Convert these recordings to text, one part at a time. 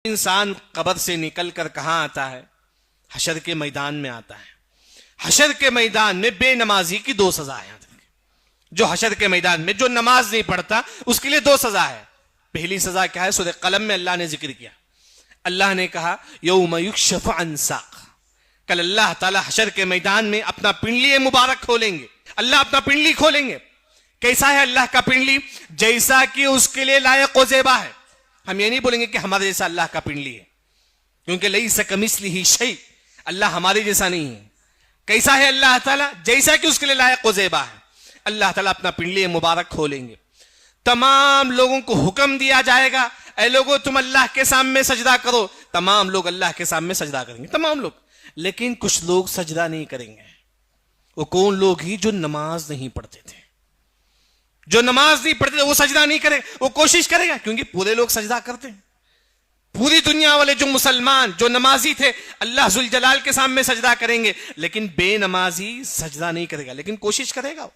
इंसान कब्र से निकलकर कहां आता है? हशर के मैदान में आता है। हशर के मैदान में बेनमाजी की दो सजा है। जो हशर के मैदान में जो नमाज नहीं पढ़ता उसके लिए दो सजा है। पहली सजा क्या है? सूरह कलम में अल्लाह ने जिक्र किया। अल्लाह ने कहा यौम युक्शफ अन साक, कल अल्लाह ताला हशर के मैदान में अपना पिंडली मुबारक खोलेंगे। अल्लाह अपना पिंडली खोलेंगे। कैसा है अल्लाह का पिंडली? जैसा कि उसके लिए लायक व ज़ेबा है। हम ये नहीं बोलेंगे कि हमारे जैसा अल्लाह का पिंडली है, क्योंकि लैसा कमिस्लिही शै, अल्लाह हमारे जैसा नहीं है। कैसा है अल्लाह ताला? जैसा कि उसके लिए लायक व ज़ेबा है। अल्लाह ताला अपना पिंडली मुबारक खोलेंगे। तमाम लोगों को हुक्म दिया जाएगा, ऐ लोगों तुम अल्लाह के सामने सजदा करो। तमाम लोग अल्लाह के सामने सजदा करेंगे, तमाम लोग। लेकिन कुछ लोग सजदा नहीं करेंगे। वो कौन लोग ही? जो नमाज नहीं पढ़ते थे। जो नमाज नहीं पढ़ते थे वो सजदा नहीं करे। वो कोशिश करेगा, क्योंकि पूरे लोग सजदा करते हैं। पूरी दुनिया वाले जो मुसलमान जो नमाजी थे अल्लाह जुल जलाल के सामने सजदा करेंगे, लेकिन बेनमाजी सजदा नहीं करेगा, लेकिन कोशिश करेगा,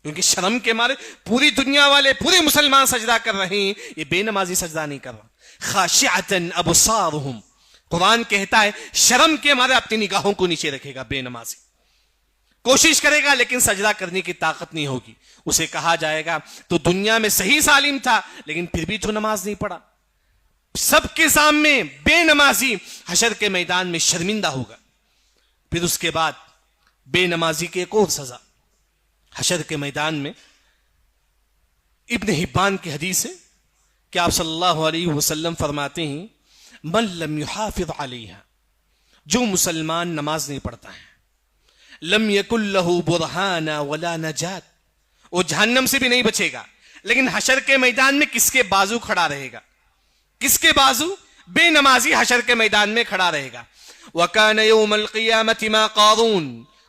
क्योंकि शर्म के मारे पूरी दुनिया वाले पूरे मुसलमान सजदा कर रहे हैं, ये बेनमाजी सजदा नहीं कर रहा। खाशिअतन अबसारुहुम, कुरान कहता है शर्म के मारे अपनी निगाहों को नीचे रखेगा बेनमाजी। कोशिश करेगा लेकिन सजदा करने की ताकत नहीं होगी। उसे कहा जाएगा तो दुनिया में सही सालिम था, लेकिन फिर भी तो नमाज नहीं पढ़ा। सबके सामने बेनमाजी हशर के मैदान में शर्मिंदा होगा। फिर उसके बाद बेनमाजी की एक और सजा हशर के मैदान में। इब्न हिब्बान की हदीस है कि आप सल्लल्लाहु अलैहि वसल्लम फरमाते हैं मन लम युहाफिज अलैहा, जो मुसलमान नमाज नहीं पढ़ता है, लम यकुल लहू बुरहाना वला नजात, वो जहन्नम से भी नहीं बचेगा। लेकिन हशर के मैदान में किसके बाजू खड़ा रहेगा? किसके बाजू? बेनमाजी हशर के मैदान में खड़ा रहेगा। वकान यौमल क़ियामति मा क़ारून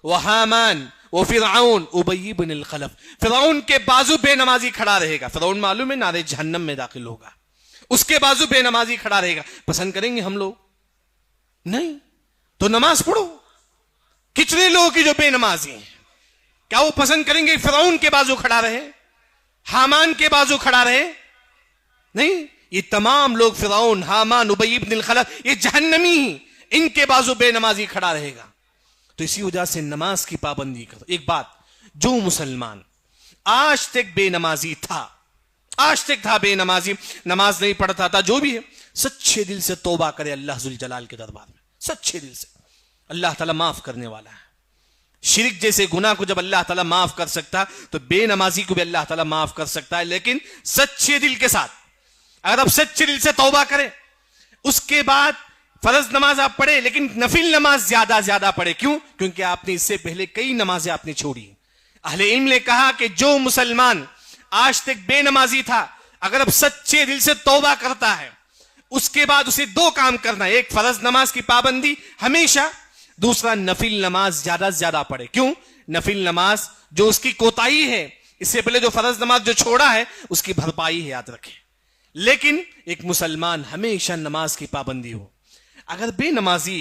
व हामान व फिरऔन उबई बिन खलफ, फिरऔन के बाजू बेनमाजी खड़ा रहेगा। फिरऔन मालूम है नारे जहन्नम में दाखिल होगा, उसके बाजू बेनमाजी खड़ा रहेगा। पसंद करेंगे हम लोग? नहीं। तो नमाज पढ़ो। कितने लोगों की जो बेनमाजी हैं, क्या वो पसंद करेंगे फिरौन के बाजू खड़ा रहे, हामान के बाजू खड़ा रहे? नहीं। ये तमाम लोग फिरौन, हामान, उबई इब्न खलफ, ये जहन्नमी ही, इनके बाजू बेनमाजी खड़ा रहेगा। तो इसी वजह से नमाज की पाबंदी करो। एक बात, जो मुसलमान आज तक बेनमाजी था, आज तक था बेनमाजी, नमाज नहीं पढ़ता था, जो भी है, सच्चे दिल से तौबा करे अल्लाह जुल जलाल के दरबार में, सच्चे दिल से। अल्लाह ताला माफ करने वाला है। शिरक जैसे गुनाह को जब अल्लाह ताला माफ कर सकता, तो बेनमाजी को भी अल्लाह ताला माफ कर सकता है, लेकिन सच्चे दिल के साथ। अगर आप सच्चे दिल से तौबा करें, उसके बाद फर्ज नमाज आप पढ़े, लेकिन नफिल नमाज ज्यादा पढ़े। क्यों? क्योंकि आपने इससे पहले कई नमाजें आपने छोड़ी। अहले इल्म ने कहा कि जो मुसलमान आज तक बेनमाजी था, अगर अब सच्चे दिल से तौबा करता है, उसके बाद उसे दो काम करना है। एक, फर्ज नमाज की पाबंदी हमेशा। दूसरा, नफिल नमाज ज्यादा पढ़े। क्यों? नफिल नमाज जो उसकी कोताही है, इससे पहले जो फर्ज नमाज जो छोड़ा है, उसकी भरपाई है, याद रखें। लेकिन एक मुसलमान हमेशा नमाज की पाबंदी हो। अगर बेनमाजी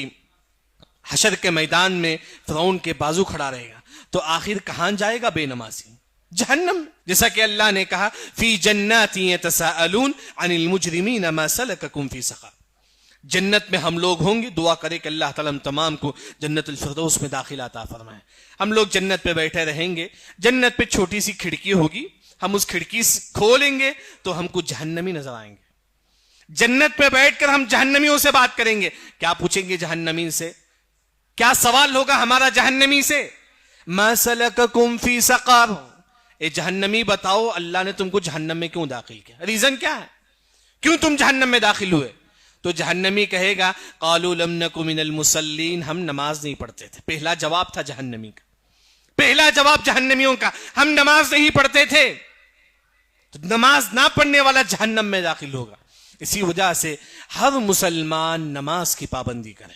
हशर के मैदान में फिरौन के बाजू खड़ा रहेगा, तो आखिर कहां जाएगा बेनमाजी? जहन्नम। जैसा कि अल्लाह ने कहा फी जन्नाति यतसाअलून अनिल मुजरिमीन मा सलककुम फी सक़र, जन्नत में हम लोग होंगे। दुआ करें कि अल्लाह ताला हम तमाम को जन्नतुल फिरदौस में दाखिला अता फरमाए। हम लोग जन्नत पे बैठे रहेंगे। जन्नत पे छोटी सी खिड़की होगी, हम उस खिड़की खोलेंगे तो हमको जहन्नमी नजर आएंगे। जन्नत पे बैठकर हम जहन्नमियों से बात करेंगे। क्या पूछेंगे जहन्नमी से? क्या सवाल होगा हमारा जहन्नमी से? मा सलककुम फी सक़र, ए जहन्नमी बताओ अल्लाह ने तुमको जहन्नम में क्यों दाखिल किया? रीजन क्या है? क्यों तुम जहन्नम में दाखिल हुए? तो जहन्नमी कहेगा क़ालू लम नकु मिनल मुसल्लीन, हम नमाज नहीं पढ़ते थे। पहला जवाब था जहन्नमी का, पहला जवाब जहन्नमियों का, हम नमाज नहीं पढ़ते थे। तो नमाज ना पढ़ने वाला जहन्नम में दाखिल होगा। इसी वजह से हर मुसलमान नमाज की पाबंदी करे।